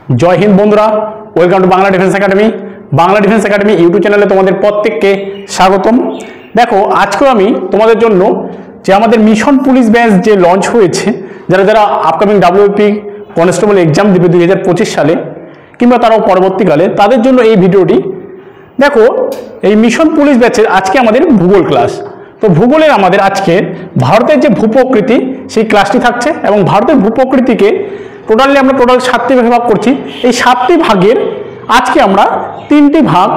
জয় হিন্দ বন্ধুরা, welcome to Bangla defence academy. Bangla defence academy YouTube চ্যানেলে তোমাদের প্রত্যেককে স্বাগতম। দেখো, আজকেও আমি তোমাদের জন্য যে আমাদের মিশন পুলিশ ব্যাচ যে লঞ্চ হয়েছে, যারা যারা আপকামিং WP কনস্টেবল এক্সাম দেবে 2025 সালে কিংবা তারাও পরবর্তীকালে, তাদের জন্য এই ভিডিওটি। দেখো, এই মিশন পুলিশ ব্যাচের আজকে আমাদের ভূগোল ক্লাস। তো ভূগোলের আমাদের আজকে ভারতের যে ভূপ্রকৃতি সেই ক্লাসটি থাকছে, এবং ভারতের ভূপ্রকৃতিকে আমরা টোটাল 7টি ভাগে ভাগ করছি। এই 7টি ভাগের আজকে আমরা 3টি ভাগ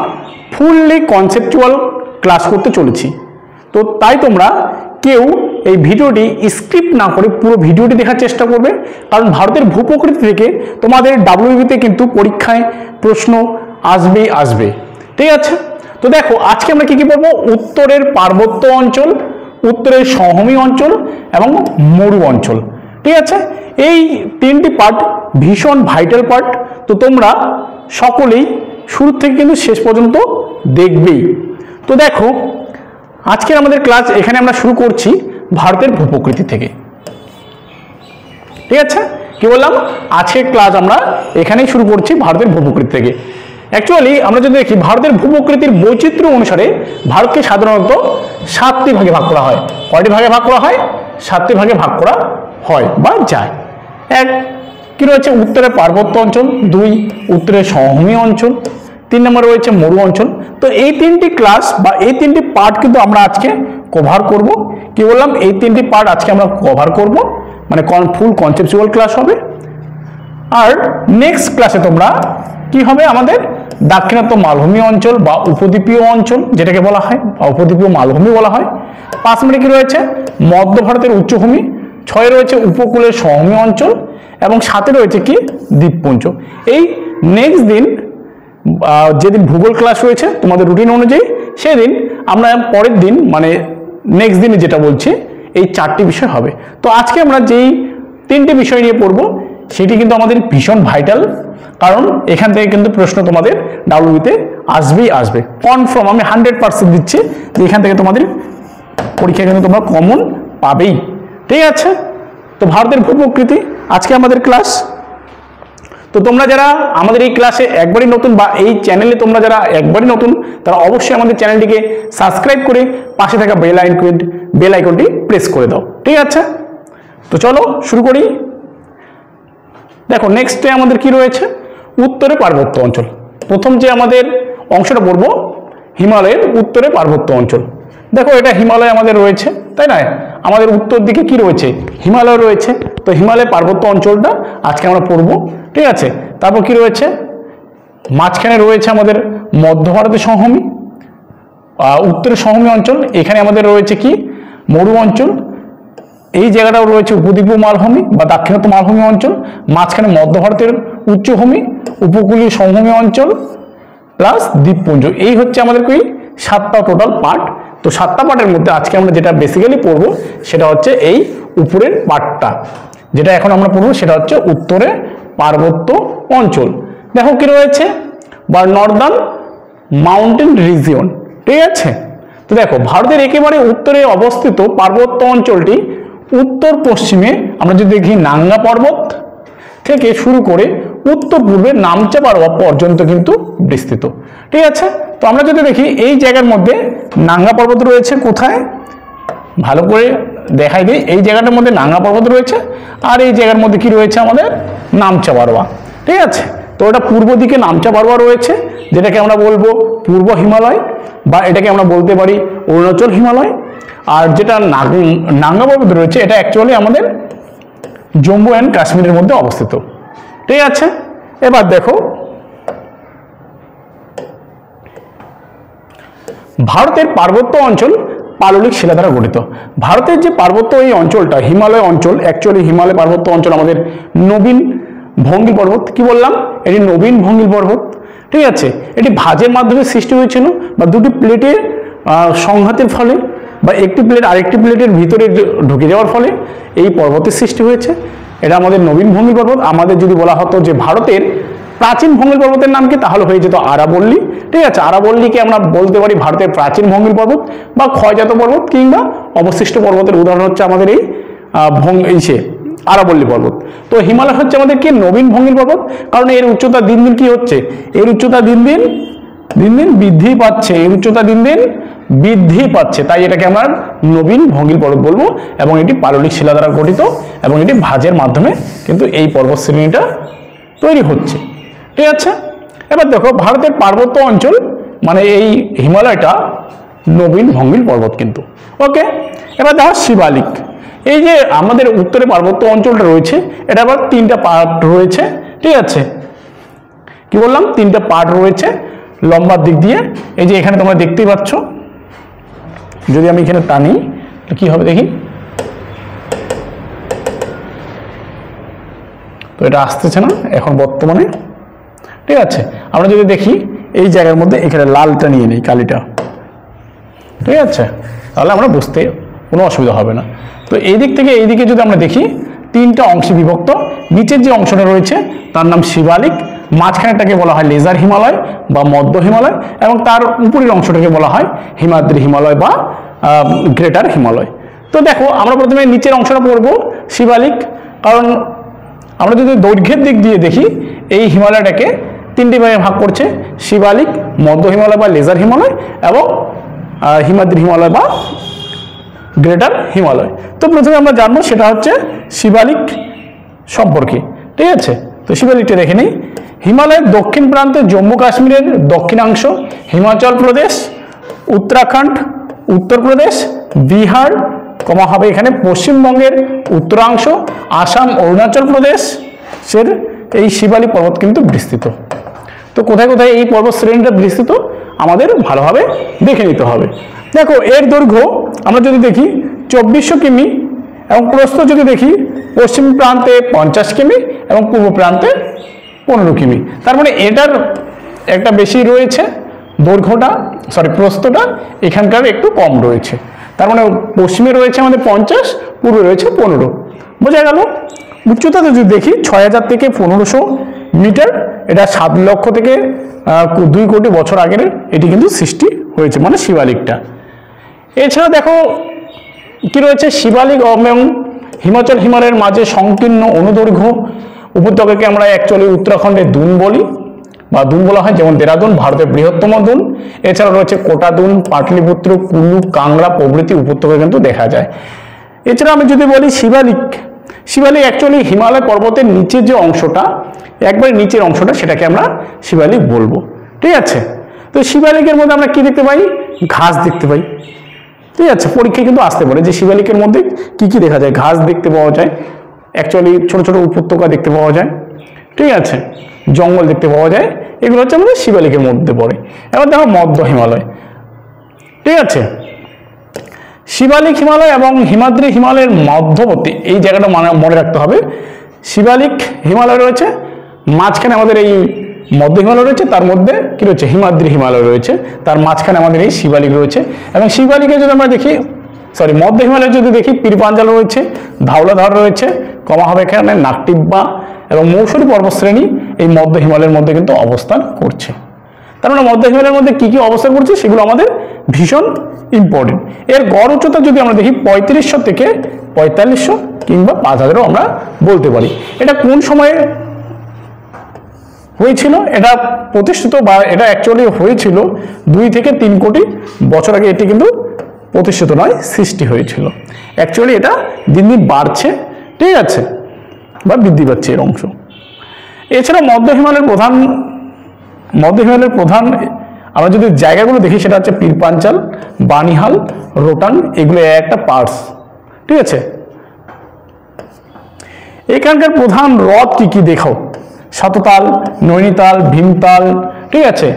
ফুললি কনসেপচুয়াল ক্লাস করতে চলেছি। তো তাই তোমরা কেউ এই ভিডিওটি স্ক্রিপ্ট না করে পুরো ভিডিওটি দেখার চেষ্টা করবে, কারণ ভারতের ভূপ্রকৃতি থেকে তোমাদের WBতে কিন্তু পরীক্ষায় প্রশ্ন আসবে। ঠিক আছে? তো দেখো, আজকে আমরা কি পড়বো? উত্তরের পার্বত্য অঞ্চল, উত্তরের সমভূমি অঞ্চল এবং মরু অঞ্চল। ঠিক আছে? এই 3টি পার্ট ভীষণ ভাইটাল পার্ট। তো তোমরা সকলেই শুরু থেকে কিন্তু শেষ পর্যন্ত দেখবেই। তো দেখো, আজকের আমাদের ক্লাস এখানে আমরা শুরু করছি ভারতের ভূপ্রকৃতি থেকে। ঠিক আছে? কি বললাম? আজকের ক্লাস আমরা এখানেই শুরু করছি ভারতের ভূপ্রকৃতি থেকে। অ্যাকচুয়ালি আমরা যদি দেখি, ভারতের ভূপ্রকৃতির বৈচিত্র্য অনুসারে ভারতকে সাধারণত 7টি ভাগে ভাগ করা হয়। কয়টি ভাগে ভাগ করা হয়? 7টি ভাগে ভাগ করা হয় বা যায়। এক কি রয়েছে? উত্তরের পার্বত্য অঞ্চল। 2 উত্তরের সমভূমি অঞ্চল। 3 নম্বর রয়েছে মরু অঞ্চল। তো এই 3টি ক্লাস বা এই 3টি পার্ট কিন্তু আমরা আজকে কভার করব। কি বললাম? এই 3টি পার্ট আজকে আমরা কভার করব, মানে ফুল কনসেপচুয়াল ক্লাস হবে। আর নেক্সট ক্লাসে তোমরা কি হবে? আমাদের দাক্ষিণাত্য মালভূমি অঞ্চল বা উপদ্বীপীয় অঞ্চল যেটাকে বলা হয়, বা উপদ্বীপীয় মালভূমি বলা হয়। 5 নম্বরে কি রয়েছে? মধ্য ভারতের উচ্চভূমি। 6 রয়েছে উপকূলের সমভূমি অঞ্চল, এবং 7 রয়েছে কি? দ্বীপপুঞ্জ। এই নেক্সট দিন যেদিন ভূগোল ক্লাস রয়েছে তোমাদের রুটিন অনুযায়ী, সেদিন আমরা পরের দিন মানে নেক্সট দিনে যেটা বলছি, এই 4টি বিষয় হবে। তো আজকে আমরা যেই 3টি বিষয় নিয়ে পড়বো সেটি কিন্তু আমাদের ভীষণ ভাইটাল, কারণ এখান থেকে কিন্তু প্রশ্ন তোমাদের WBতে আসবে কনফার্ম। আমি 100% দিচ্ছি যে এখান থেকে তোমাদের পরীক্ষা কিন্তু তোমরা কমন পাবেই। ঠিক আছে? তো ভারতের ভূপ্রকৃতি আজকে আমাদের ক্লাস। তো তোমরা যারা আমাদের এই ক্লাসে একবারই নতুন, বা এই চ্যানেলে তোমরা যারা একবারই নতুন, তারা অবশ্যই আমাদের চ্যানেলটিকে সাবস্ক্রাইব করে পাশে থাকা বেল আইকনটি প্রেস করে দাও। ঠিক আছে? তো চলো শুরু করি। দেখো, নেক্সটে আমাদের কি রয়েছে? উত্তরে পার্বত্য অঞ্চল। প্রথম যে আমাদের অংশটা পড়বো, হিমালয়ের উত্তরে পার্বত্য অঞ্চল। দেখো, এটা হিমালয় আমাদের রয়েছে, তাই না? আমাদের উত্তর দিকে কি রয়েছে? হিমালয় রয়েছে। তো হিমালয় পার্বত্য অঞ্চলটা আজকে আমরা পড়বো। ঠিক আছে? তারপর কি রয়েছে? মাঝখানে রয়েছে আমাদের মধ্য ভারতের সমভূমি, উত্তরের সমভূমি অঞ্চল। এখানে আমাদের রয়েছে কি? মরু অঞ্চল। এই জায়গাটাও রয়েছে উপদ্বীপীয় মালভূমি বা দাক্ষিণাত্য মালভূমি অঞ্চল। মাঝখানে মধ্য ভারতের উচ্চভূমি, উপকূলীয় সমভূমি অঞ্চল প্লাস দ্বীপপুঞ্জ। এই হচ্ছে আমাদের কি? 7টা টোটাল পার্ট। তো 7টা পার্টের মধ্যে আজকে আমরা যেটা বেসিক্যালি পড়বো সেটা হচ্ছে এই উপরের পার্টটা। যেটা এখন আমরা পড়বো সেটা হচ্ছে উত্তরে পার্বত্য অঞ্চল। দেখো কি রয়েছে? বা নর্দার্ন মাউন্টেন রিজিয়ন। ঠিক আছে? তো দেখো, ভারতের একেবারে উত্তরে অবস্থিত পার্বত্য অঞ্চলটি উত্তর পশ্চিমে আমরা যদি দেখি নাঙ্গা পর্বত থেকে শুরু করে উত্তর পূর্বে নামচা পর্বত পর্যন্ত কিন্তু বিস্তৃত। ঠিক আছে? তো আমরা যদি দেখি এই জায়গার মধ্যে নাঙ্গা পর্বত রয়েছে। কোথায়? ভালো করে দেখাই দিই। এই জায়গাটার মধ্যে নাঙ্গা পর্বত রয়েছে, আর এই জায়গার মধ্যে কি রয়েছে? আমাদের নামচা পর্বত। ঠিক আছে? তো এটা পূর্ব দিকে নামচা পর্বত রয়েছে, যেটাকে আমরা বলবো পূর্ব হিমালয়, বা এটাকে আমরা বলতে পারি অরুণাচল হিমালয়। আর যেটা নাঙ্গা পর্বত রয়েছে, এটা অ্যাকচুয়ালি আমাদের জম্মু অ্যান্ড কাশ্মীরের মধ্যে অবস্থিত। ঠিক আছে? এবার দেখো, ভারতের পার্বত্য অঞ্চল পাললিক শিলা দ্বারা গঠিত। ভারতের যে পার্বত্য এই অঞ্চলটা, হিমালয় অঞ্চল, অ্যাকচুয়ালি হিমালয় পার্বত্য অঞ্চল আমাদের নবীন ভঙ্গিল পর্বত। কি বললাম? এটি নবীন ভঙ্গিল পর্বত। ঠিক আছে? এটি ভাঁজের মাধ্যমে সৃষ্টি হয়েছিল, বা দুটি প্লেটের সংঘাতের ফলে, বা একটি প্লেট আরেকটি প্লেটের ভিতরে ঢুকে যাওয়ার ফলে এই পর্বতের সৃষ্টি হয়েছে। এটা আমাদের নবীন ভঙ্গিল পর্বত। আমাদের যদি বলা হতো যে ভারতের প্রাচীন ভঙ্গিল পর্বতের নাম কি, তাহলে হয়ে যেত আরাবল্লী। ঠিক আছে? আরাবল্লীকে আমরা বলতে পারি ভারতের প্রাচীন ভঙ্গিল পর্বত বা ক্ষয়জাত পর্বত, কিংবা অবশিষ্ট পর্বতের উদাহরণ হচ্ছে আমাদের এই আরাবল্লী পর্বত। তো হিমালয় হচ্ছে আমাদের কি নবীন ভঙ্গিল পর্বত, কারণ এর উচ্চতা দিন দিন কি হচ্ছে, এর উচ্চতা দিন দিন বৃদ্ধি পাচ্ছে, এর উচ্চতা দিন দিন বৃদ্ধি পাচ্ছে, তাই এটাকে আমরা নবীন ভঙ্গিল পর্বত বলবো। এবং এটি পাললিক শিলা দ্বারা গঠিত এবং এটি ভাঁজের মাধ্যমে কিন্তু এই পর্বত শ্রেণীটা তৈরি হচ্ছে। ঠিক আছে, এবার দেখো ভারতের পার্বত্য অঞ্চল মানে এই হিমালয়টা নবীন ভঙ্গিল পর্বত কিন্তু। ওকে, এবার দেখো শিবালিক। এই যে আমাদের উত্তরে পার্বত্য অঞ্চলটা রয়েছে, এটা আবার তিনটা পার্ট রয়েছে। ঠিক আছে, কি বললাম, তিনটা পার্ট রয়েছে লম্বার দিক দিয়ে। এই যে এখানে তোমরা দেখতেই পাচ্ছ, যদি আমি এখানে টানি কি হবে দেখি, তো এটা আসতেছে না এখন বর্তমানে। ঠিক আছে, আমরা যদি দেখি এই জায়গার মধ্যে এখানে লালটা নিয়ে নিই, কালিটা, ঠিক আছে, তাহলে আমরা বুঝতে কোনো অসুবিধা হবে না। তো এই দিক থেকে এই দিকে যদি আমরা দেখি, তিনটা অংশে বিভক্ত। নিচের যে অংশটা রয়েছে তার নাম শিবালিক, মাঝখানেটাকে বলা হয় লেজার হিমালয় বা মধ্য হিমালয়, এবং তার উপরের অংশটাকে বলা হয় হিমাদ্রি হিমালয় বা গ্রেটার হিমালয়। তো দেখো আমরা প্রথমে নিচের অংশটা পড়ব শিবালিক, কারণ আমরা যদি দৈর্ঘ্যের দিক দিয়ে দেখি এই হিমালয়টাকে তিনটি ভাগে ভাগ করছে, শিবালিক, মধ্য হিমালয় বা লেজার হিমালয় এবং হিমাদ্রি হিমালয় বা গ্রেটার হিমালয়। তো প্রথমে আমরা জানবো সেটা হচ্ছে শিবালিক সম্পর্কে। ঠিক আছে, তো শিবালিকটা দেখে নিই। হিমালয়ের দক্ষিণ প্রান্তে জম্মু কাশ্মীরের দক্ষিণাংশ, হিমাচল প্রদেশ, উত্তরাখণ্ড, উত্তরপ্রদেশ, বিহার হবে এখানে পশ্চিমবঙ্গের উত্তরাংশ, আসাম, অরুণাচল প্রদেশের এই শিবালিক পর্বত কিন্তু বিস্তৃত। তো কোথায় কোথায় এই পর্বত শ্রেণীটা বিস্তৃত আমাদের ভালোভাবে দেখে নিতে হবে। দেখো এর দৈর্ঘ্য আমরা যদি দেখি 2400 কিমি এবং প্রস্থ যদি দেখি পশ্চিম প্রান্তে 50 কিমি এবং পূর্ব প্রান্তে 15 কিমি। তার মানে এটার একটা বেশি রয়েছে দৈর্ঘ্যটা, প্রস্থটা এখানকার একটু কম রয়েছে। তার মানে পশ্চিমে রয়েছে আমাদের 50, পূর্বে রয়েছে 15। বোঝা গেল। উচ্চতাতে যদি দেখি 6000 থেকে 1500 মিটার, এটা 7 লক্ষ থেকে 2 কোটি বছর আগের এটি কিন্তু সৃষ্টি হয়েছে, মানে শিবালিকটা। এছাড়া দেখো কি রয়েছে, শিবালিক এবং হিমাচল হিমালয়ের মাঝে সংকীর্ণ অনুদৈর্ঘ্য উপত্যকাকে আমরা অ্যাকচুয়ালি উত্তরাখণ্ডের দুন বলি বা দুন বলা হয়, যেমন দেরাদুন ভারতের বৃহত্তম দুন। এছাড়া রয়েছে কোটা দুন, পাটলিপুত্র, কুলু, কাংড়া প্রভৃতি উপত্যকা কিন্তু দেখা যায়। এছাড়া আমি যদি বলি শিবালিক অ্যাকচুয়ালি হিমালয় পর্বতের নিচের যে অংশটা, একবারে নিচের অংশটা, সেটাকে আমরা শিবালিক বলবো। ঠিক আছে, তো শিবালিকের মধ্যে আমরা কি দেখতে পাই, ঘাস দেখতে পাই। ঠিক আছে, পরীক্ষায় কিন্তু আসতে পারে যে শিবালিকের মধ্যে কি কি দেখা যায়, ঘাস দেখতে পাওয়া যায়, অ্যাকচুয়ালি ছোট ছোট উপত্যকা দেখতে পাওয়া যায়। ঠিক আছে, জঙ্গল দেখতে পাওয়া যায়, এগুলো হচ্ছে আমাদের শিবালিকের মধ্যে পড়ে। এবার দেখো মধ্য হিমালয়। ঠিক আছে, শিবালিক হিমালয় এবং হিমাদ্রি হিমালয়ের মধ্যবর্তী এই জায়গাটা মনে রাখতে হবে। শিবালিক হিমালয় রয়েছে, মাঝখানে আমাদের এই মধ্য হিমালয় রয়েছে, তার মধ্যে কি রয়েছে, হিমাদ্রি হিমালয় রয়েছে, তার মাঝখানে আমাদের এই শিবালিক রয়েছে। এবং শিবালিকে যদি আমরা দেখি, মধ্য হিমালয়ে যদি দেখি, পীরপাঞ্জাল রয়েছে, ধাওলাধার রয়েছে, হবে এখানে নাকটিব্বা এবং মৌসুমী পর্বতশ্রেণী এই মধ্য হিমালয়ের মধ্যে কিন্তু অবস্থান করছে। তার মানে মধ্য হিমালয়ের মধ্যে কি কি অবস্থান করছে সেগুলো আমাদের ভীষণ ইম্পর্টেন্ট। এর গড় উচ্চতা যদি আমরা দেখি 3500 থেকে 4500 কিংবা 5000ও আমরা বলতে পারি। এটা কোন সময়ে হয়েছিল, এটা প্রতিষ্ঠিত বা এটা অ্যাকচুয়ালি হয়েছিল 2 থেকে 3 কোটি বছর আগে, এটি কিন্তু প্রতিষ্ঠিত নয়, সৃষ্টি হয়েছিল। অ্যাকচুয়ালি এটা দিন দিন বাড়ছে, ঠিক আছে, বা বৃদ্ধি পাচ্ছে এর অংশ। এছাড়া মধ্য হিমালয়ের প্রধান আমরা যদি জায়গাগুলো দেখি, সেটা হচ্ছে পীরপাঞ্চাল, বানিহাল, রোটাং, এগুলো একটা পার্টস। ঠিক আছে, এখানকার প্রধান হ্রদ কি কি দেখো, শততাল, নৈনিতাল, ভীমতাল। ঠিক আছে,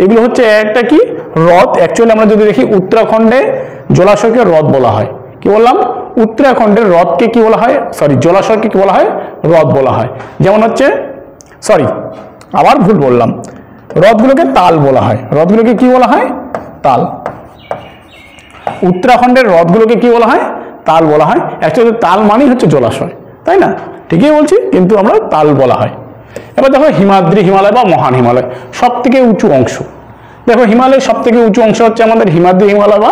এগুলো হচ্ছে একটা কি হ্রদ। অ্যাকচুয়ালি আমরা যদি দেখি উত্তরাখণ্ডে জলাশয়কে হ্রদ বলা হয়। কি বললাম, উত্তরাখণ্ডের হ্রদকে কি বলা হয়, জলাশয়কে কি বলা হয়, হ্রদ বলা হয়। যেমন হচ্ছে আবার ভুল বললাম, হ্রদগুলোকে তাল বলা হয়। হ্রদগুলোকে কি বলা হয়, তাল। উত্তরাখণ্ডের হ্রদগুলোকে কি বলা হয়, তাল বলা হয়। অ্যাকচুয়ালি তাল মানেই হচ্ছে জলাশয়, তাই না? ঠিকই বলছি, কিন্তু আমরা তাল বলা হয়। এবার দেখো হিমাদ্রি হিমালয় বা মহান হিমালয়, সব থেকে উঁচু অংশ। দেখো হিমালয়ের সব থেকে উঁচু অংশ হচ্ছে আমাদের হিমাদ্রি হিমালয় বা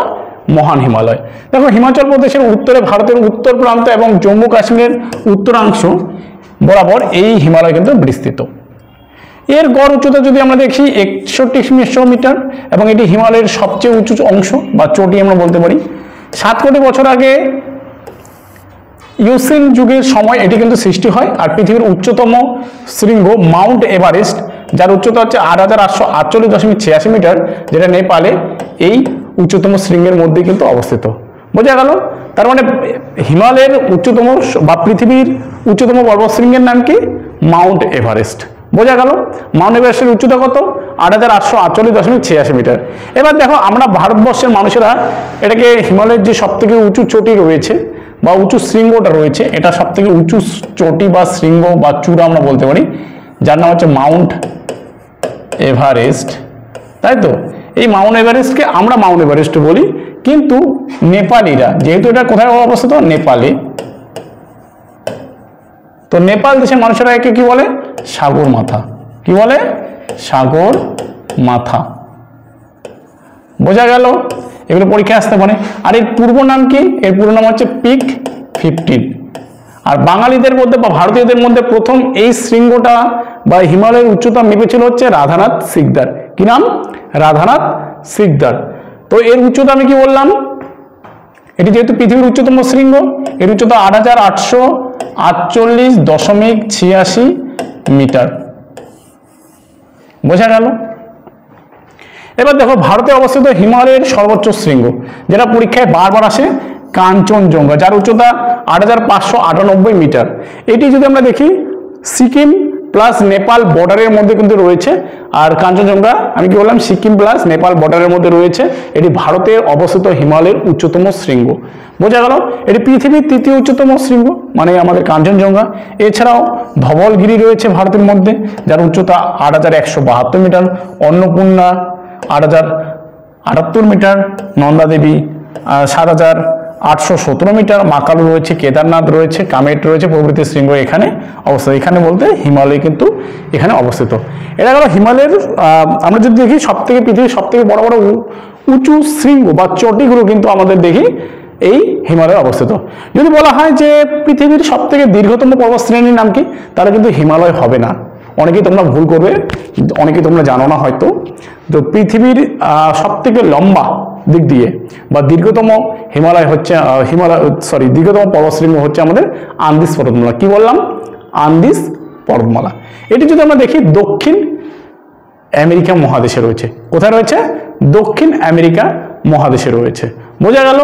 মহান হিমালয়। দেখো হিমাচল প্রদেশের উত্তরে ভারতের উত্তর প্রান্ত এবং জম্মু কাশ্মীরের উত্তরাংশ বরাবর এই হিমালয় কিন্তু বিস্তৃত। এর গড় উচ্চতা যদি আমরা দেখি 6100 মিটার এবং এটি হিমালয়ের সবচেয়ে উঁচু অংশ বা চটি আমরা বলতে পারি। 7 কোটি বছর আগে ইউসিন যুগের সময় এটি কিন্তু সৃষ্টি হয়। আর পৃথিবীর উচ্চতম শৃঙ্গ মাউন্ট এভারেস্ট, যার উচ্চতা হচ্ছে 8848.86 মিটার, যেটা নেপালে এই উচ্চতম শৃঙ্গের মধ্যে কিন্তু অবস্থিত। বোঝা গেল? তার মানে হিমালয়ের উচ্চতম বা পৃথিবীর উচ্চতম পর্বতশৃঙ্গের নাম কি? Mount Everest. বোঝা গেল? মাউন্ট এভারেস্টের উচ্চতা কত? 8848.86 মিটার। এবার দেখো আমরা ভারতবর্ষের মানুষেরা এটাকে হিমালয়ের যে সব থেকে উঁচু চটি রয়েছে বা উঁচু শৃঙ্গটা রয়েছে, এটা সব থেকে উঁচু চটি বা শৃঙ্গ বা চূড়া আমরা বলতে পারি, যার নাম হচ্ছে মাউন্ট এভারেস্ট, তাই তো? এই মাউন্ট এভারেস্টকে আমরা মাউন্ট এভারেস্ট বলি, কিন্তু নেপালিরা, যেহেতু এটা কোথায় অবস্থিত? নেপালে, তো নেপাল দেশের মানুষেরা একে কি বলে? সাগর মাথা। কি বলে? সাগর মাথা। বোঝা গেল? এগুলো পরীক্ষায় আসতে পারে। আর এর পূর্ব নাম কি? এর পুরো নাম হচ্ছে পিক 15। আর বাঙালিদের মধ্যে বা ভারতীয়দের মধ্যে প্রথম এই শৃঙ্গটা বা হিমালয়ের উচ্চতা মেপেছিল হচ্ছে রাধানাথ সিকদার। কি নাম? রাধানাথ সিকদার। তো এর উচ্চতা আমি কি বললাম? এটি যেহেতু পৃথিবীর উচ্চতম শৃঙ্গ, এর উচ্চতা 8848.86 মিটার। বোঝা গেল? এবার দেখো ভারতে অবস্থিত হিমালয়ের সর্বোচ্চ শৃঙ্গ, যেটা পরীক্ষায় বারবার আসে, কাঞ্চনজঙ্ঘা, যার উচ্চতা 8598 মিটার। এটি যদি আমরা দেখি সিকিম প্লাস নেপাল বর্ডারের মধ্যে কিন্তু রয়েছে। আর কাঞ্চনজঙ্ঘা আমি কি বললাম? সিকিম প্লাস নেপাল বর্ডারের মধ্যে রয়েছে। এটি ভারতে অবস্থিত হিমালয়ের উচ্চতম শৃঙ্গ। বোঝা গেল? এটি পৃথিবীর তৃতীয় উচ্চতম শৃঙ্গ, মানে আমাদের কাঞ্চনজঙ্ঘা। এছাড়াও ধবলগিরি রয়েছে ভারতের মধ্যে, যার উচ্চতা 8172 মিটার, অন্নপূর্ণা 8078 মিটার, নন্দাদেবী 7817 মিটার, মাকালু রয়েছে, কেদারনাথ রয়েছে, কামেট রয়েছে প্রভৃতি শৃঙ্গ এখানে অবস্থিত। এখানে বলতে হিমালয় কিন্তু এখানে অবস্থিত। এটা গেল হিমালয়ের। আমরা যদি দেখি সবথেকে পৃথিবীর সবথেকে বড় বড় উঁচু শৃঙ্গ বা চটিগুলো কিন্তু আমাদের দেখি এই হিমালয়ে অবস্থিত। যদি বলা হয় যে পৃথিবীর সবথেকে দীর্ঘতম পর্বতশ্রেণীর নাম কি, তাহলে কিন্তু হিমালয় হবে না। অনেকেই তোমরা ভুল করবে, অনেকেই তোমরা জানো না হয়তো। তো পৃথিবীর সবথেকে লম্বা দিক দিয়ে বা দীর্ঘতম হিমালয় হচ্ছে দীর্ঘতম পর্বতশৃঙ্গ হচ্ছে আমাদের আন্দিজ পর্বতমালা। কি বললাম? আন্দিজ পর্বতমালা। এটি যদি আমরা দেখি দক্ষিণ আমেরিকা মহাদেশে রয়েছে। কোথায় রয়েছে? দক্ষিণ আমেরিকা মহাদেশে রয়েছে। বোঝা গেল?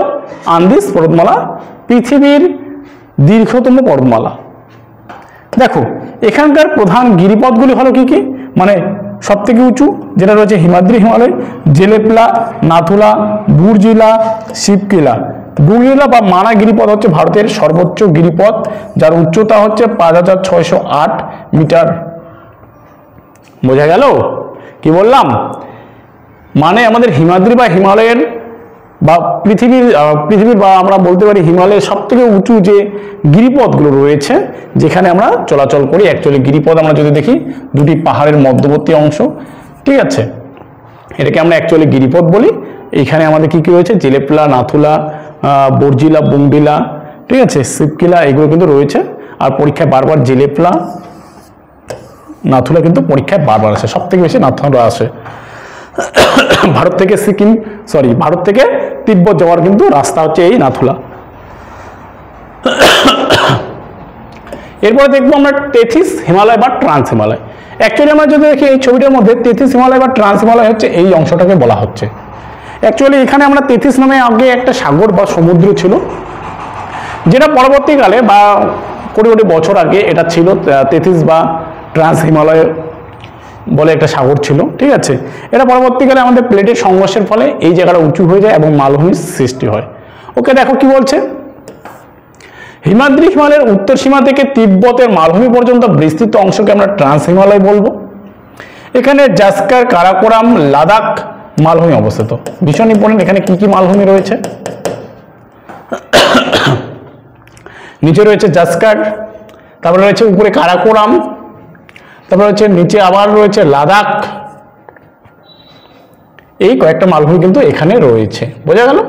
আন্দিজ পর্বতমালা পৃথিবীর দীর্ঘতম পর্বতমালা। দেখো এখানকার প্রধান গিরিপথগুলি হলো কি কি, মানে সব থেকে উঁচু যেটা রয়েছে হিমাদ্রি হিমালয়, জেলেপলা, নাথুলা, বুর্জিলা, শিবকিলা। বুর্জিলা বা মানা গিরিপথ হচ্ছে ভারতের সর্বোচ্চ গিরিপথ, যার উচ্চতা হচ্ছে 5608 মিটার। বোঝা গেল? কি বললাম? মানে আমাদের হিমাদ্রি বা হিমালয়ের বা পৃথিবীর বা আমরা বলতে পারি হিমালয়ের সব থেকে উঁচু যে গিরিপথগুলো রয়েছে, যেখানে আমরা চলাচল করি। অ্যাকচুয়ালি গিরিপথ আমরা যদি দেখি দুটি পাহাড়ের মধ্যবর্তী অংশ, ঠিক আছে, এটাকে আমরা অ্যাকচুয়ালি গিরিপথ বলি। এইখানে আমাদের কি কি রয়েছে? জেলেপলা, নাথুলা, বর্জিলা, বুংডিলা, ঠিক আছে, শিবকিলা, এগুলো কিন্তু রয়েছে। আর পরীক্ষায় বারবার জেলেপলা, নাথুলা কিন্তু পরীক্ষায় বারবার আসে, সব থেকে বেশি নাথুলা আসে। ভারত থেকে তিব্বত যাওয়ার কিন্তু রাস্তা হচ্ছে এই নাথুলা। এরপরে দেখবো আমরা তেথিস হিমালয় বা ট্রান্স হিমালয়। অ্যাকচুয়ালি আমরা যদি দেখি এই ছবিটার মধ্যে তেথিস হিমালয় বা ট্রান্স হিমালয় হচ্ছে এই অংশটাকে বলা হচ্ছে। অ্যাকচুয়ালি এখানে আমরা তেথিস নামে আগে একটা সাগর বা সমুদ্র ছিল, যেটা পরবর্তীকালে বা কোটি কোটি বছর আগে এটা ছিল তেথিস বা ট্রান্স হিমালয় বলে একটা সাগর ছিল, ঠিক আছে। এটা পরবর্তীকালে আমাদের প্লেটের সংঘর্ষের ফলে এই জায়গাটা উঁচু হয়ে যায় এবং মালভূমির সৃষ্টি হয়। ওকে, দেখো কি বলছে। হিমাদ্রি হিমালয়ের উত্তর সীমা থেকে তিব্বতের মালভূমি পর্যন্ত বিস্তৃত অংশকে আমরা ট্রান্স হিমালয় বলবো। এখানে জাস্কার, কারাকোরাম, লাদাখ মালভূমি অবস্থিত। ভীষণ ইম্পর্টেন্ট, এখানে কি কি মালভূমি রয়েছে। নিচে রয়েছে জাস্কার, তারপরে রয়েছে উপরে কারাকোরাম, তারপরে হচ্ছে নিচে আবার রয়েছে লাদাখ। এই কয়েকটা মালভূমি কিন্তু এখানে রয়েছে। বোঝা গেল?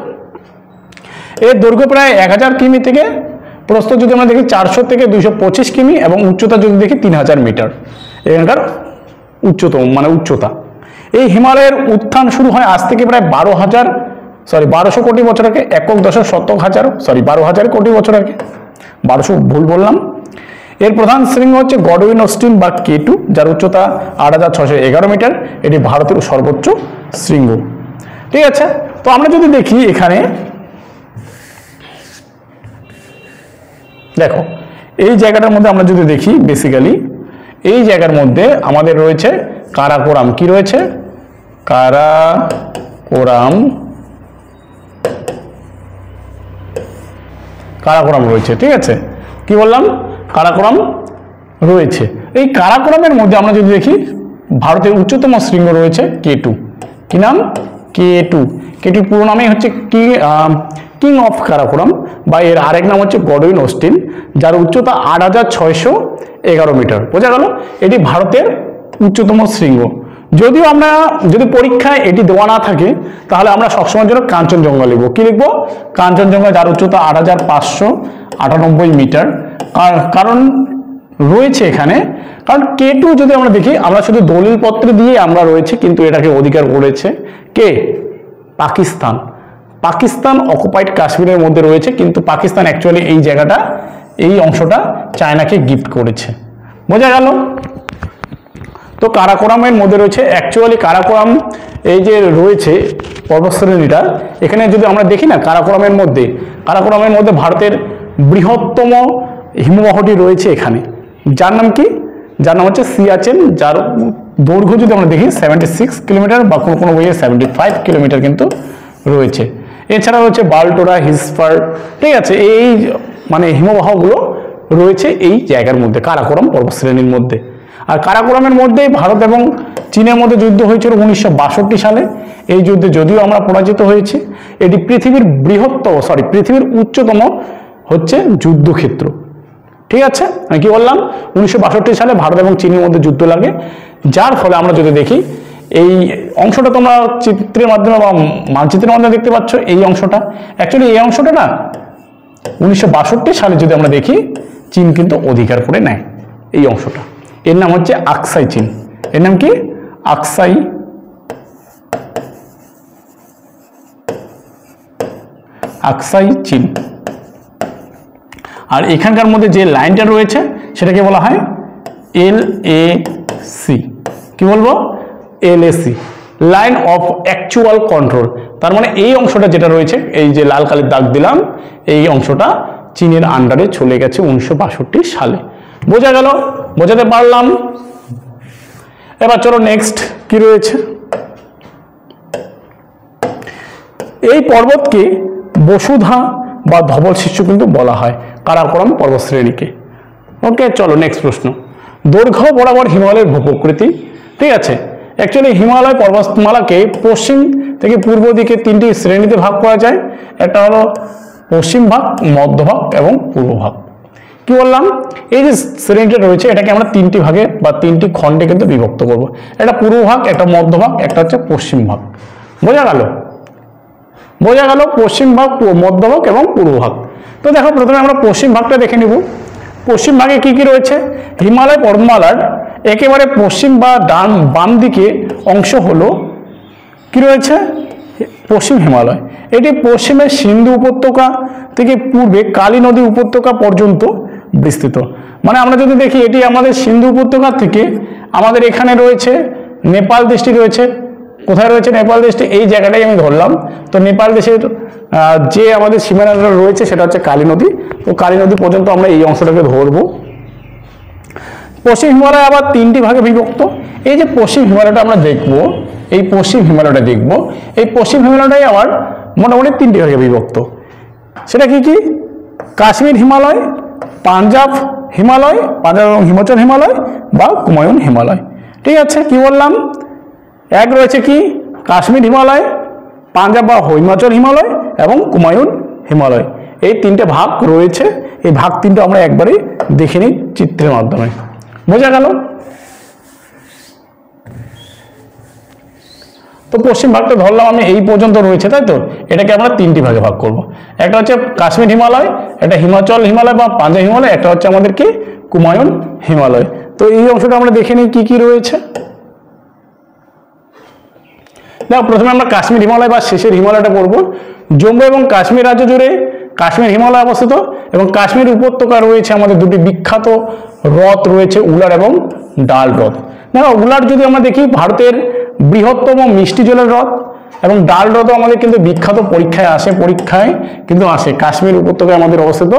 এর দৈর্ঘ্য প্রায় 1000 কিমি থেকে, প্রস্থ যদি আমরা দেখি 400 থেকে 225 কিমি, এবং উচ্চতা যদি দেখি 3000 মিটার এখানকার উচ্চতা। এই হিমালয়ের উত্থান শুরু হয় আজ থেকে প্রায় 1200 কোটি বছর আগে, একক দশক শতক হাজার 12,000 কোটি বছর আগে, 1200 ভুল বললাম। এর প্রধান শৃঙ্গ হচ্ছে গডউইন অস্টিন বা K2, যার উচ্চতা 8611 মিটার। এটি ভারতের সর্বোচ্চ শৃঙ্গ। ঠিক আছে, তো আমরা যদি দেখি এখানে দেখো এই জায়গাটার মধ্যে আমরা যদি দেখি, বেসিক্যালি এই জায়গার মধ্যে আমাদের রয়েছে কারাকোরাম। কি রয়েছে? কারাকোরাম রয়েছে। ঠিক আছে, কি বললাম? কারাকোরাম রয়েছে। এই কারাকোরামের মধ্যে আমরা যদি দেখি ভারতের উচ্চতম শৃঙ্গ রয়েছে K2। কি নাম? K2 পুরো নামই হচ্ছে কিং অফ কারাকোরাম, বা এর আরেক নাম হচ্ছে গডউইন অস্টিন, যার উচ্চতা 8611 মিটার। বোঝা গেল? এটি ভারতের উচ্চতম শৃঙ্গ। যদিও আমরা যদি পরীক্ষায় এটি দেওয়া না থাকে, তাহলে আমরা সবসময়ের জন্য কাঞ্চনজঙ্ঘা লিখব। কি লিখব? কাঞ্চনজঙ্ঘা, যার উচ্চতা 8598 মিটার। কারণ রয়েছে এখানে, কারণ K2 যদি আমরা দেখি, আমরা শুধু দলিলপত্র দিয়ে আমরা রয়েছে, কিন্তু এটাকে অধিকার করেছে কে? পাকিস্তান অকুপাইড কাশ্মীরের মধ্যে রয়েছে, কিন্তু পাকিস্তান অ্যাকচুয়ালি এই জায়গাটা, এই অংশটা চায়নাকে গিফট করেছে। বোঝা গেল? তো কারাকোরামের মধ্যে রয়েছে, অ্যাকচুয়ালি কারাকোরাম এই যে রয়েছে পর্বতশ্রেণীটা, এখানে যদি আমরা দেখি না, কারাকোরামের মধ্যে ভারতের বৃহত্তম হিমবাহটি রয়েছে এখানে, যার নাম কি? যার নাম হচ্ছে সিয়াচেন, যার দৈর্ঘ্য যদি আমরা দেখি 76 কিলোমিটার, বা কোনো বইয়ে 75 কিলোমিটার কিন্তু রয়েছে। এছাড়া রয়েছে বালটোরা, হিসফার। ঠিক আছে, এই হিমবাহগুলো রয়েছে এই জায়গার মধ্যে, কারাকোরাম পর্বতশ্রেণীর মধ্যে। আর কারাকোরামের মধ্যেই ভারত এবং চীনের মধ্যে যুদ্ধ হয়েছিল 1962 সালে। এই যুদ্ধে যদিও আমরা পরাজিত হয়েছি। এটি পৃথিবীর উচ্চতম হচ্ছে যুদ্ধক্ষেত্র। ঠিক আছে, আমি কি বললাম? 1962 সালে ভারত এবং চীনের মধ্যে যুদ্ধ লাগে, যার ফলে আমরা যদি দেখি এই অংশটা, তোমরা চিত্রের মাধ্যমে বা মানচিত্রের মাধ্যমে দেখতে পাচ্ছ, এই অংশটা অ্যাকচুয়ালি এই অংশটা না 1962 সালে যদি আমরা দেখি, চীন কিন্তু অধিকার করে নেয় এই অংশটা। এর নাম হচ্ছে আকসাই চীন। এর নাম কি? আকসাই চীন। আর এখানকার মধ্যে যে লাইনটা রয়েছে সেটাকে বলা হয় LAC। কি বলবো? LAC, line of actual control. তার মানে এই অংশটা যেটা রয়েছে, এই যে লাল কালির দাগ দিলাম, এই অংশটা চীনের আন্ডারে চলে গেছে 1962 সালে। বোঝা গেল? বোঝাতে পারলাম? এবার চলো নেক্সট কি রয়েছে। এই পর্বতকে বসুধা বা ধবল শীর্ষ কিন্তু বলা হয়, কারাকোরাম পর্বতশ্রেণীকে। ওকে, চলো নেক্সট প্রশ্ন। দৈর্ঘ্য বরাবর হিমালয়ের ভূপ্রকৃতি। ঠিক আছে, অ্যাকচুয়ালি হিমালয় পর্বতমালাকে পশ্চিম থেকে পূর্ব দিকে 3টি শ্রেণীতে ভাগ করা যায়। একটা হলো পশ্চিম ভাগ, মধ্যভাগ এবং পূর্ব ভাগ। কি বললাম? এই যে শ্রেণীটা রয়েছে, এটাকে আমরা 3টি ভাগে বা 3টি খণ্ডে কিন্তু বিভক্ত করব। একটা পূর্ব ভাগ, একটা মধ্যভাগ, একটা হচ্ছে পশ্চিম ভাগ। বোঝা গেল? পশ্চিম ভাগ, মধ্যভাগ এবং পূর্ব ভাগ। তো দেখো, প্রথমে আমরা পশ্চিম ভাগটা দেখে নিব। পশ্চিম ভাগে কি কি রয়েছে? হিমালয় পর্বতমালার একেবারে পশ্চিম বা বাম দিকে অংশ হলো কি রয়েছে? পশ্চিম হিমালয়। এটি পশ্চিমের সিন্ধু উপত্যকা থেকে পূর্বে কালী নদী উপত্যকা পর্যন্ত বিস্তৃত। মানে আমরা যদি দেখি, এটি আমাদের সিন্ধু উপত্যকা থেকে আমাদের এখানে রয়েছে নেপাল দেশটি রয়েছে। কোথায় রয়েছে নেপাল দেশটি? এই জায়গাটাই আমি ধরলাম। তো নেপাল দেশের যে আমাদের সীমানাটা রয়েছে সেটা হচ্ছে কালী নদী। তো কালী নদী পর্যন্ত আমরা এই অংশটাকে ধরবো। পশ্চিম হিমালয় আবার 3টি ভাগে বিভক্ত। এই যে পশ্চিম হিমালয়টা আমরা দেখব, এই পশ্চিম হিমালয়টাই আবার মোটামুটি 3টি ভাগে বিভক্ত। সেটা কি কি? কাশ্মীর হিমালয়, পাঞ্জাব এবং হিমাচল হিমালয় বা কুমায়ুন হিমালয়। ঠিক আছে, কি বললাম? এক রয়েছে কি? কাশ্মীর হিমালয়, পাঞ্জাব বা হিমাচল হিমালয় এবং কুমায়ুন হিমালয়। এই 3টে ভাগ রয়েছে। এই ভাগ 3টা আমরা একবারই দেখে নিই চিত্রের মাধ্যমে। বোঝা গেল? তো পশ্চিম ভাগটা ধরলাম আমি এই পর্যন্ত রয়েছে, তাই তো? এটাকে আমরা 3টি ভাগে ভাগ করব। একটা হচ্ছে কাশ্মীর হিমালয়, একটা হিমাচল হিমালয় বা পাঞ্জাব হিমালয়, একটা হচ্ছে আমাদের কি কুমায়ুন হিমালয়। তো এই অংশটা আমরা দেখে নিই কি কি রয়েছে। দেখো প্রথমে আমরা কাশ্মীর হিমালয় বা শেষের হিমালয়টা পড়ব। জম্মু এবং কাশ্মীর রাজ্য জুড়ে কাশ্মীর হিমালয় অবস্থিত এবং কাশ্মীর উপত্যকা রয়েছে আমাদের দুটি বিখ্যাত হ্রদ রয়েছে, উলার এবং ডাল হ্রদ। দেখো উলার যদি আমরা দেখি ভারতের বৃহত্তম মিষ্টি জলের হ্রদ এবং ডাল হ্রদও আমাদের কিন্তু বিখ্যাত, পরীক্ষায় কিন্তু আসে। কাশ্মীর উপত্যকায় আমাদের অবস্থিত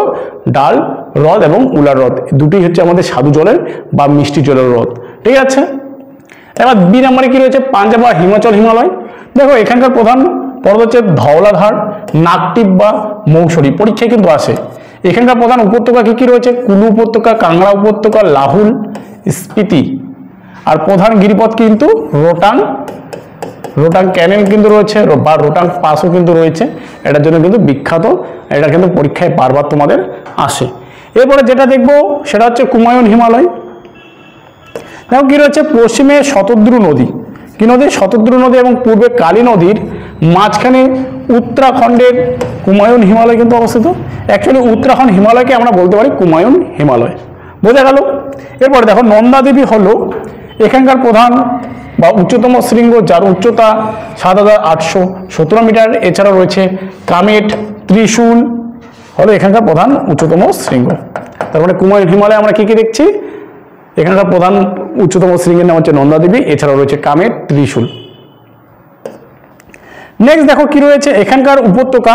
ডাল হ্রদ এবং উলার হ্রদ, দুটি হচ্ছে আমাদের স্বাদু জলের বা মিষ্টি জলের হ্রদ। ঠিক আছে, এবার বি নম্বরে কি রয়েছে পাঞ্জাব বা হিমাচল হিমালয়। দেখো এখানকার প্রধান পর্বত হচ্ছে ধওলাধার, নাগটিক বা মৌসুরি, পরীক্ষায় কিন্তু আসে। এখানকার প্রধান উপত্যকা কি কি রয়েছে? কুলু উপত্যকা, কাংড়া উপত্যকা, লাহুল, স্পিতি। আর প্রধান গিরিপথ কিন্তু রোটাং ক্যানেল কিন্তু রয়েছে বা রোটাং পাসও কিন্তু রয়েছে, এটার জন্য কিন্তু বিখ্যাত। এটা কিন্তু পরীক্ষায় বারবার তোমাদের আসে। এরপরে যেটা দেখবো সেটা হচ্ছে কুমায়ুন হিমালয়। দেখো কি রয়েছে পশ্চিমে শতদ্রু নদী, কি নদী? শতদ্রু নদী এবং পূর্বে কালী নদীর মাঝখানে উত্তরাখণ্ডের কুমায়ুন হিমালয় কিন্তু অবস্থিত। অ্যাকচুয়ালি উত্তরাখণ্ড হিমালয়কে আমরা বলতে পারি কুমায়ুন হিমালয়। বোঝা গেল? এরপরে দেখো নন্দা দেবী হলো এখানকার প্রধান বা উচ্চতম শৃঙ্গ, যার উচ্চতা 7817 মিটার। এছাড়া রয়েছে কামেট, ত্রিশূল হলো এখানকার প্রধান উচ্চতম শৃঙ্গ। তার মানে কুমায়ুন হিমালয়ে আমরা কি কি দেখছি? এখানকার প্রধান উচ্চতম শৃঙ্গের নাম হচ্ছে নন্দা দেবী, এছাড়াও রয়েছে কামেট, ত্রিশূল। নেক্সট দেখো কি রয়েছে, এখানকার উপত্যকা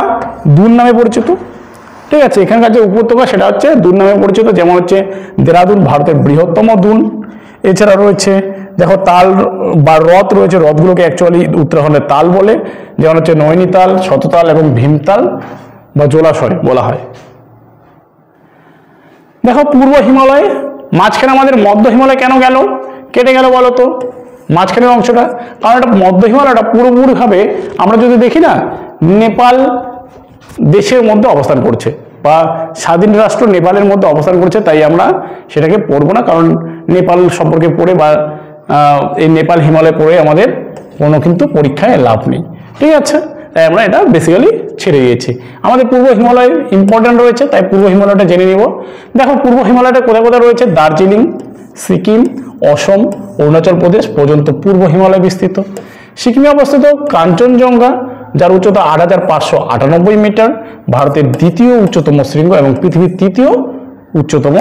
দুন নামে পরিচিত। ঠিক আছে, এখানকার যে উপত্যকা সেটা হচ্ছে দুন নামে পরিচিত, যেমন হচ্ছে দেরাদুন ভারতের বৃহত্তম দুন। এছাড়া রয়েছে দেখো তাল বা হ্রদ রয়েছে, হ্রদগুলোকে অ্যাকচুয়ালি উত্তরাখণ্ডের তাল বলে, যেমন হচ্ছে নৈনিতাল, শততাল এবং ভীমতাল বা জলাশয় বলা হয়। দেখো পূর্ব হিমালয়, মাঝখানে আমাদের মধ্য হিমালয় কেন গেল, কেটে গেল বলো তো মাঝখানের অংশটা? কারণ এটা মধ্য হিমালয়টা পুরোপুরিভাবে আমরা যদি দেখি না, নেপাল দেশের মধ্যে অবস্থান করছে বা স্বাধীন রাষ্ট্র নেপালের মধ্যে অবস্থান করছে, তাই আমরা সেটাকে পড়বো না। কারণ নেপাল সম্পর্কে পড়ে বা এই নেপাল হিমালয় পড়ে আমাদের কোনো কিন্তু পরীক্ষায় লাভ নেই। ঠিক আছে, তাই আমরা এটা বেসিক্যালি ছেড়ে গিয়েছি। আমাদের পূর্ব হিমালয় ইম্পর্টেন্ট রয়েছে, তাই পূর্ব হিমালয়টা জেনে নিব। দেখো পূর্ব হিমালয়টা কোথায় কোথায় রয়েছে? দার্জিলিং, সিকিম, অসম, অরুণাচল প্রদেশ পর্যন্ত পূর্ব হিমালয় বিস্তৃত। সিকিমে অবস্থিত কাঞ্চনজঙ্ঘা, যার উচ্চতা 8598 মিটার, ভারতের দ্বিতীয় উচ্চতম শৃঙ্গ এবং পৃথিবীর তৃতীয় উচ্চতম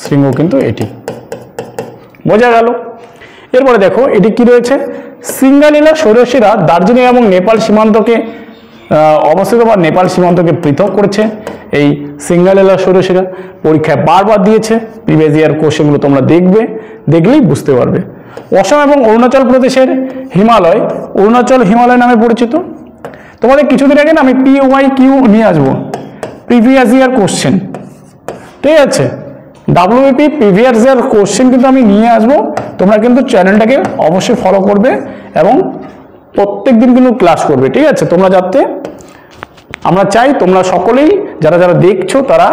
শৃঙ্গ কিন্তু এটি। বোঝা গেল? এরপরে দেখো এটি কি রয়েছে, সিঙ্গালীলা ষোড়শীরা দার্জিলিং এবং নেপাল সীমান্তকে অবস্থিত বা নেপাল সীমান্তকে পৃথক করেছে। এই সিঙ্গালীলা ষোড়শীরা পরীক্ষায় বারবার দিয়েছে, প্রিভিয়াস ইয়ার কোশ্চেনগুলো তোমরা দেখলেই বুঝতে পারবে। অসম এবং অরুণাচল প্রদেশের হিমালয় অরুণাচল হিমালয় নামে পরিচিত। তোমাদের কিছুদিন আগে না আমি PYQ নিয়ে আসবো, প্রিভিয়াস ইয়ার কোশ্চেন। ঠিক আছে, WBP প্রিভিয়াস ইয়ার কোশ্চেন কিন্তু আমি নিয়ে আসবো। তোমরা কিন্তু চ্যানেলটাকে অবশ্যই ফলো করবে এবং প্রত্যেক দিন কিন্তু ক্লাস করবে। ঠিক আছে, তোমরা যাতে আমরা চাই তোমরা সকলেই যারা যারা দেখছো তারা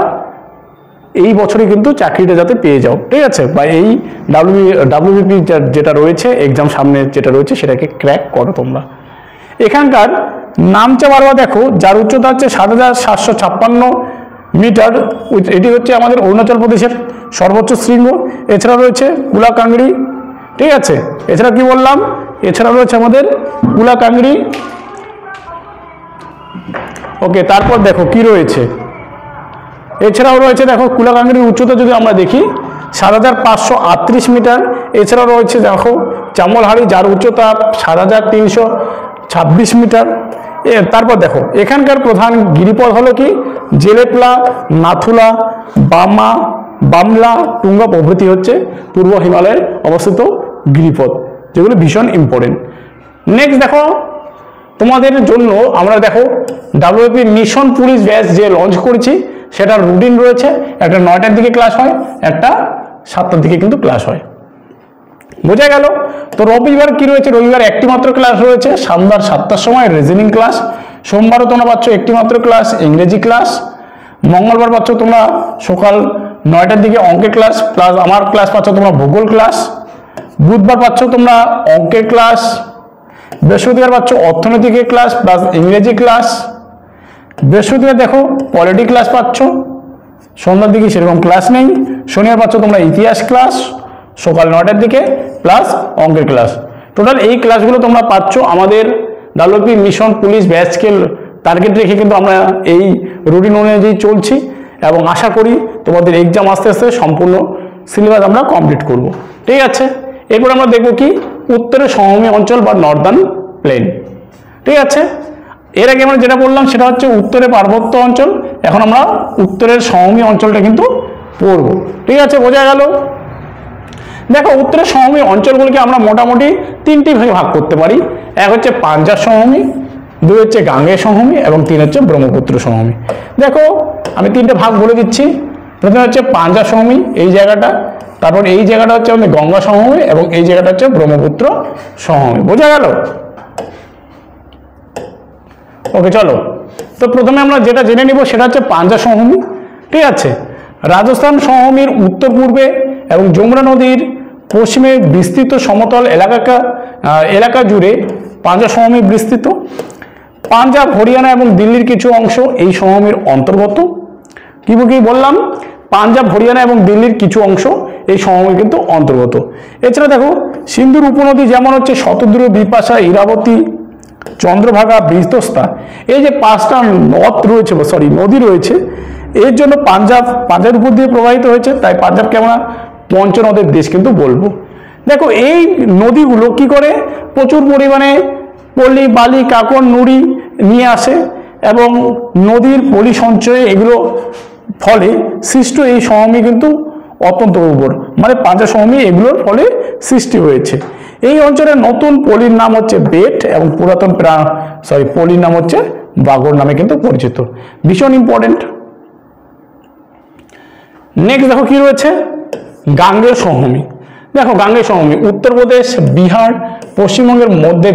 এই বছরই কিন্তু চাকরিটা যাতে পেয়ে যাও। ঠিক আছে, বা এই WBP যেটা রয়েছে এক্সাম সামনে যেটা রয়েছে সেটাকে ক্র্যাক করো তোমরা। এখানকার নামচা বারবার দেখো, যার উচ্চতা হচ্ছে 7756 মিটার। এটি হচ্ছে আমাদের অরুণাচল প্রদেশের সর্বোচ্চ শৃঙ্গ। এছাড়া রয়েছে কুলাকাংড়ি। ঠিক আছে, এছাড়া কি বললাম, এছাড়া রয়েছে আমাদের কুলাকাংড়ি। ওকে, তারপর দেখো কি রয়েছে, এছাড়াও রয়েছে দেখো কুলাকাংড়ির উচ্চতা যদি আমরা দেখি 7538 মিটার। এছাড়াও রয়েছে দেখো চামলহাড়ি, যার উচ্চতা 7326 মিটার। তারপর দেখো এখানকার প্রধান গিরিপথ হলো কি, জেলেপলা, নাথুলা, বামলা, টুঙ্গা প্রভৃতি হচ্ছে পূর্ব হিমালয়ের অবস্থিত গিরিপথ, যেগুলো ভীষণ ইম্পর্টেন্ট। নেক্সট দেখো তোমাদের জন্য আমরা দেখো WBP মিশন পুলিশ ব্যাচ যে লঞ্চ করেছি সেটার রুটিন রয়েছে। একটা 9টার দিকে ক্লাস হয়, একটা 7টার দিকে কিন্তু ক্লাস হয়। বোঝা গেল? তো রবিবার কি রয়েছে, রবিবার একটি মাত্র ক্লাস রয়েছে, সন্ধ্যা 7টার সময় রিজনিং ক্লাস। সোমবারও তোমরা পাচ্ছ একটি মাত্র ক্লাস, ইংরেজি ক্লাস। মঙ্গলবার পাচ্ছ তোমরা সকাল 9টার দিকে অঙ্কের ক্লাস, প্লাস আমার ক্লাস পাচ্ছ তোমরা ভূগোল ক্লাস। বুধবার পাচ্ছ তোমরা অঙ্কের ক্লাস। বৃহস্পতিবার পাচ্ছ অর্থনৈতিকের ক্লাস প্লাস ইংরেজি ক্লাস। বৃহস্পতিবার দেখো পলিটি ক্লাস পাচ্ছ, সন্ধ্যার দিকে সেরকম ক্লাস নেই। শনিবার পাচ্ছ তোমরা ইতিহাস ক্লাস সকাল 9টার দিকে প্লাস অঙ্কের ক্লাস। টোটাল এই ক্লাসগুলো তোমরা পাচ্ছ আমাদের ডাব্লিউপি মিশন পুলিশ ব্যাচকে টার্গেট রেখে কিন্তু আমরা এই রুটিন অনুযায়ী চলছি এবং আশা করি তোমাদের এক্সাম আস্তে আস্তে সম্পূর্ণ সিলেবাস আমরা কমপ্লিট করব। ঠিক আছে, এরপর আমরা দেখব কি উত্তরের সমভূমি অঞ্চল বা নর্দার্ন প্লেন। ঠিক আছে, এর আগে আমরা যেটা বললাম সেটা হচ্ছে উত্তরে পার্বত্য অঞ্চল, এখন আমরা উত্তরের সমভূমি অঞ্চলটা কিন্তু পড়ব। ঠিক আছে, বোঝা গেল? দেখো উত্তরের সমভূমি অঞ্চলগুলিকে আমরা মোটামুটি তিনটি ভাগে ভাগ করতে পারি। এক হচ্ছে পাঞ্জাব সমভূমি, দুই হচ্ছে গাঙ্গেয় সমভূমি এবং তিন হচ্ছে ব্রহ্মপুত্র সমভূমি। দেখো আমি তিনটে ভাগ বলে দিচ্ছি। প্রথমে হচ্ছে পাঞ্জাব সমভূমি, এই জায়গাটা, তারপর এই জায়গাটা হচ্ছে আমাদের গঙ্গা সমভূমি এবং এই জায়গাটা হচ্ছে ব্রহ্মপুত্র সমভূমি। বোঝা গেল? ওকে, চলো তো প্রথমে আমরা যেটা জেনে নিব সেটা হচ্ছে পাঞ্জাব সমভূমি। ঠিক আছে, রাজস্থান সমভূমির উত্তর পূর্বে এবং যমুনা নদীর পশ্চিমে বিস্তৃত সমতল এলাকা জুড়ে পাঞ্জাব সমভূমি বিস্তৃত। পাঞ্জাব, হরিয়ানা এবং দিল্লির কিছু অংশ এই সমভূমির অন্তর্গত। কি বললাম? পাঞ্জাব, হরিয়ানা এবং দিল্লির কিছু অংশ এই সমভূমির কিন্তু অন্তর্গত। এছাড়া দেখো সিন্ধুর উপনদী যেমন হচ্ছে শতদ্রু, বিপাশা, ইরাবতী, চন্দ্রভাগা, বীজদস্তা, এই যে 5টা নদী রয়েছে, এর জন্য পাঞ্জাবের উপর দিয়ে প্রবাহিত হয়েছে, তাই পাঞ্জাবকে আমরা পঞ্চনদের দেশ কিন্তু বলবো। দেখো এই নদীগুলো কি করে প্রচুর পরিমাণে পলি, বালি, কাকর, নুড়ি নিয়ে আসে এবং নদীর পলি সঞ্চয়ে এগুলো ফলে সৃষ্ট এই সমভূমি কিন্তু অত্যন্ত উর্বর, মানে পাঞ্জাব সমভূমি এগুলোর ফলে সৃষ্টি হয়েছে। এই অঞ্চলের নতুন পলির নাম হচ্ছে বেট এবং পুরাতন পলির নাম হচ্ছে বাগর নামে কিন্তু পরিচিত। ভীষণ ইম্পর্টেন্ট। নেক্সট দেখো কি রয়েছে, গাঙ্গেয় সমভূমি। দেখো গাঙ্গেয় সমভূমি উত্তরপ্রদেশ, বিহার, পশ্চিমবঙ্গের মধ্যে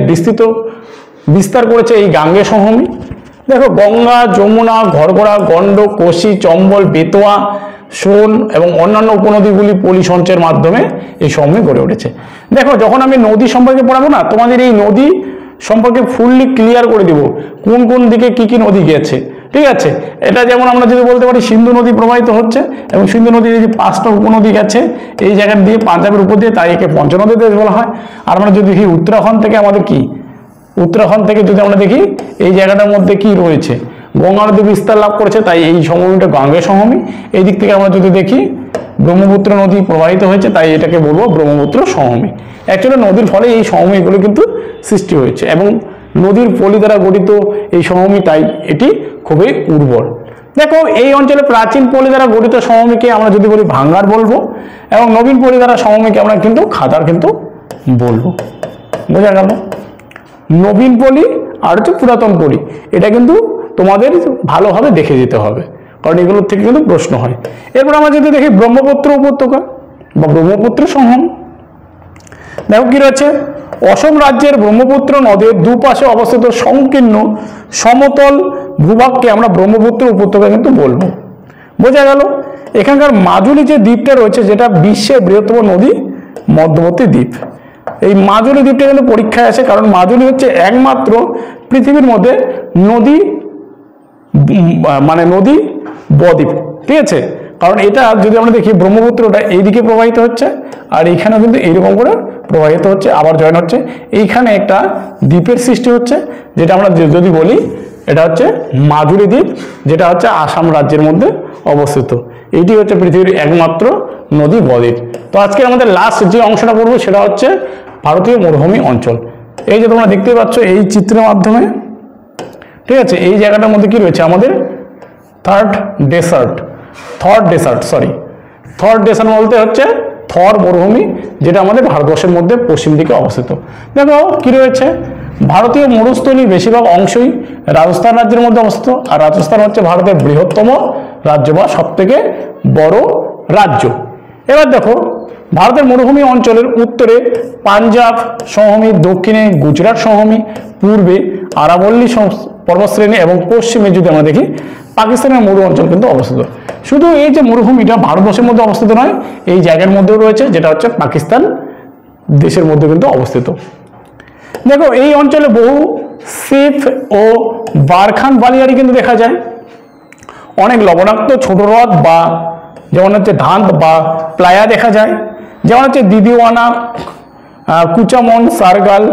বিস্তার করেছে এই গাঙ্গেয় সমভূমি। দেখো গঙ্গা, যমুনা, ঘরঘরা, গন্ডক, কোশি, চম্বল, বেতোয়া, সোন এবং অন্যান্য উপনদীগুলি পলি সঞ্চয়ের মাধ্যমে এই সমভূমি গড়ে উঠেছে। দেখো যখন আমি নদী সম্পর্কে পড়াবো না, তোমাদের এই নদী সম্পর্কে ফুললি ক্লিয়ার করে দিব কোন কোন দিকে কি কি নদী গেছে। ঠিক আছে, এটা যেমন আমরা যদি বলতে পারি সিন্ধু নদী প্রবাহিত হচ্ছে এবং সিন্ধু নদীর যে 5টা উপনদী গেছে এই জায়গা দিয়ে পাঞ্জাবের উপর দিয়ে, তাই একে পঞ্চনদী দেশ বলা হয়। আর আমরা যদি দেখি উত্তরাখণ্ড থেকে আমাদের কি, উত্তরাখণ্ড থেকে যদি আমরা দেখি এই জায়গাটার মধ্যে কি রয়েছে, গঙ্গা নদী বিস্তার লাভ করেছে, তাই এই সমভূমিটা গাঙ্গেয় সমভূমি। এই দিক থেকে আমরা যদি দেখি ব্রহ্মপুত্র নদী প্রবাহিত হয়েছে, তাই এটাকে বলবো ব্রহ্মপুত্র সমভূমি। অ্যাকচুয়ালি নদীর ফলে এই সমভূমিগুলো কিন্তু সৃষ্টি হয়েছে এবং নদীর পলি দ্বারা গঠিত এই সমভূমি, তাই এটি খুবই উর্বর। দেখো এই অঞ্চলে প্রাচীন পলি দ্বারা গঠিত সমভূমিকে আমরা যদি বলি ভাঙ্গার বলবো এবং নবীন পলি দ্বারা সমভূমিকে আমরা কিন্তু খাদার কিন্তু বলবো। বোঝা গেল? নবীন পলি আর হচ্ছে পুরাতন পলি, এটা কিন্তু তোমাদের ভালোভাবে দেখে দিতে হবে, কারণ এগুলোর থেকে কিন্তু প্রশ্ন হয়। এরপর আমরা যদি দেখি ব্রহ্মপুত্র উপত্যকা বা ব্রহ্মপুত্র সমভূমি। দেখো কি রয়েছে, অসম রাজ্যের ব্রহ্মপুত্র নদের দুপাশে অবস্থিত সংকীর্ণ সমতল ভূভাগকে আমরা ব্রহ্মপুত্র উপত্যকা কিন্তু বলবো। বোঝা গেল? এখানকার মাজুলি যে দ্বীপটা রয়েছে, যেটা বিশ্বের বৃহত্তম নদী মধ্যবর্তী দ্বীপ। এই মাজুলি দ্বীপটা কিন্তু পরীক্ষায় আসে, কারণ মাজুলি হচ্ছে একমাত্র পৃথিবীর মধ্যে নদী বদ্বীপ। ঠিক আছে, কারণ এটা যদি আমরা দেখি ব্রহ্মপুত্রটা এইদিকে প্রবাহিত হচ্ছে আর এইখানে কিন্তু এইরকম করে প্রবাহিত হচ্ছে, আবার জয়েন হচ্ছে, এইখানে একটা দ্বীপের সৃষ্টি হচ্ছে, যেটা আমরা যদি বলি এটা হচ্ছে মাজুলি দ্বীপ, যেটা হচ্ছে আসাম রাজ্যের মধ্যে অবস্থিত। এইটি হচ্ছে পৃথিবীর একমাত্র নদী বদ্বীপ। তো আজকে আমাদের লাস্ট যে অংশটা পড়বো সেটা হচ্ছে ভারতীয় মরুভূমি অঞ্চল। এই যে তোমরা দেখতে পাচ্ছ এই চিত্রের মাধ্যমে, ঠিক আছে, এই জায়গাটার মধ্যে কি রয়েছে আমাদের থার্ড ডেসার্ট বলতে হচ্ছে থর মরুভূমি, যেটা আমাদের ভারতবর্ষের মধ্যে পশ্চিম দিকে অবস্থিত। দেখো কি রয়েছে, ভারতীয় মরুস্থলীর বেশিরভাগ অংশই রাজস্থান রাজ্যের মধ্যে অবস্থিত, আর রাজস্থান হচ্ছে ভারতের বৃহত্তম রাজ্য বা সবথেকে বড় রাজ্য। এবার দেখো ভারতের মরুভূমি অঞ্চলের উত্তরে পাঞ্জাব সমভূমি, দক্ষিণে গুজরাট সমভূমি, পূর্বে আরাবল্লী পর্বতশ্রেণী এবং পশ্চিমে যদি আমরা দেখি পাকিস্তানের মরু অঞ্চল কিন্তু অবস্থিত। শুধু এই যে মরুভূমিটা ভারতবর্ষের মধ্যে অবস্থিত নয়, এই জায়গার মধ্যেও রয়েছে, যেটা হচ্ছে পাকিস্তান দেশের মধ্যে কিন্তু অবস্থিত। দেখো এই অঞ্চলে বহু সিপ ও বারখান বালিয়াড়ি কিন্তু দেখা যায়। অনেক লবণাক্ত ছোট হ্রদ বা যেমন হচ্ছে ধান বা প্লায়া দেখা যায়, যেমন হচ্ছে দিদিওয়ানা, কুচামন, সারগাল,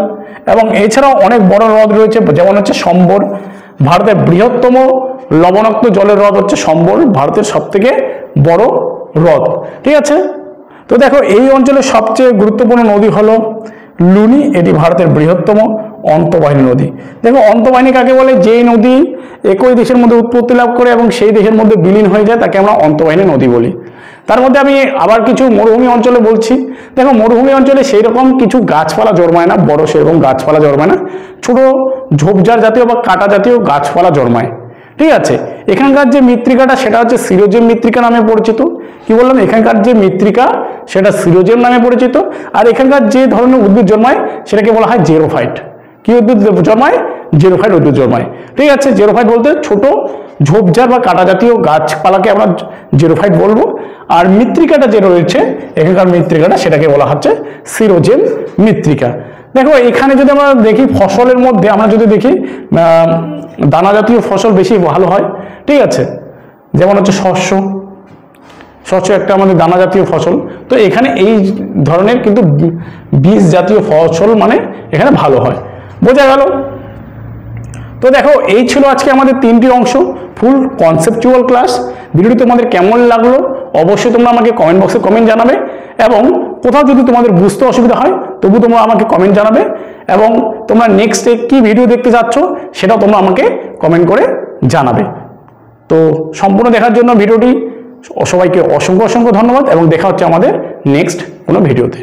এবং এছাড়াও অনেক বড় হ্রদ রয়েছে যেমন হচ্ছে সম্বর। ভারতের বৃহত্তম লবণাক্ত জলের হ্রদ হচ্ছে সম্বর, ভারতের সবথেকে বড় হ্রদ। ঠিক আছে, তো দেখো এই অঞ্চলের সবচেয়ে গুরুত্বপূর্ণ নদী হলো লুনি, এটি ভারতের বৃহত্তম অন্তর্বাহিনী নদী। দেখো অন্তর্বাহিনী কাকে বলে? যেই নদী একই দেশের মধ্যে উৎপত্তি লাভ করে এবং সেই দেশের মধ্যে বিলীন হয়ে যায় তাকে আমরা অন্তর্বাহিনী নদী বলি। তার মধ্যে আমি আবার কিছু মরুভূমি অঞ্চলে বলছি। দেখো মরুভূমি অঞ্চলে সেই রকম কিছু গাছপালা জন্মায় না, বড় সেরকম গাছপালা জন্মায় না, ছোট ঝোপঝাড় জাতীয় বা কাঁটা জাতীয় গাছপালা জন্মায়। ঠিক আছে, এখানকার যে মৃত্তিকাটা সেটা হচ্ছে সিরোজেম মৃত্তিকা নামে পরিচিত। কি বললাম? এখানকার যে মৃত্তিকা সেটা সিরোজেম নামে পরিচিত। আর এখানকার যে ধরনের উদ্ভিদ জন্মায় সেটাকে বলা হয় জেরোফাইট। কি উদ্ভিদ জন্মায়? জেরোফাইট উদ্ভিদ জন্মায়। ঠিক আছে, জেরোফাইট বলতে ছোট ঝোপঝাড় বা কাঁটা জাতীয় গাছপালাকে আমরা জেরোফাইট বলবো। আর মৃত্তিকাটা যে রয়েছে এখানকার মৃত্তিকাটা সেটাকে বলা হচ্ছে সিরোজেম মৃত্তিকা। দেখো এখানে যদি আমরা দেখি ফসলের মধ্যে আমরা যদি দেখি দানা জাতীয় ফসল বেশি ভালো হয়। ঠিক আছে, যেমন হচ্ছে শস্য, শস্য একটা আমাদের দানা জাতীয় ফসল। তো এখানে এই ধরনের কিন্তু বীজ জাতীয় ফসল মানে এখানে ভালো হয়। বোঝা গেল? তো দেখো এই ছিল আজকে আমাদের 3টি অংশ, ফুল কনসেপচুয়াল ক্লাস। ভিডিওটি তোমাদের কেমন লাগলো অবশ্যই তোমরা আমাকে কমেন্ট বক্সে কমেন্ট জানাবে, এবং কোথাও যদি তোমাদের বুঝতে অসুবিধা হয় তবু তোমরা আমাকে কমেন্ট জানাবে, এবং তোমরা নেক্সটে কি ভিডিও দেখতে চাচ্ছ সেটাও তোমরা আমাকে কমেন্ট করে জানাবে। তো সম্পূর্ণ দেখার জন্য ভিডিওটি সবাইকে অসংখ্য অসংখ্য ধন্যবাদ, এবং দেখা হচ্ছে আমাদের নেক্সট কোনো ভিডিওতে।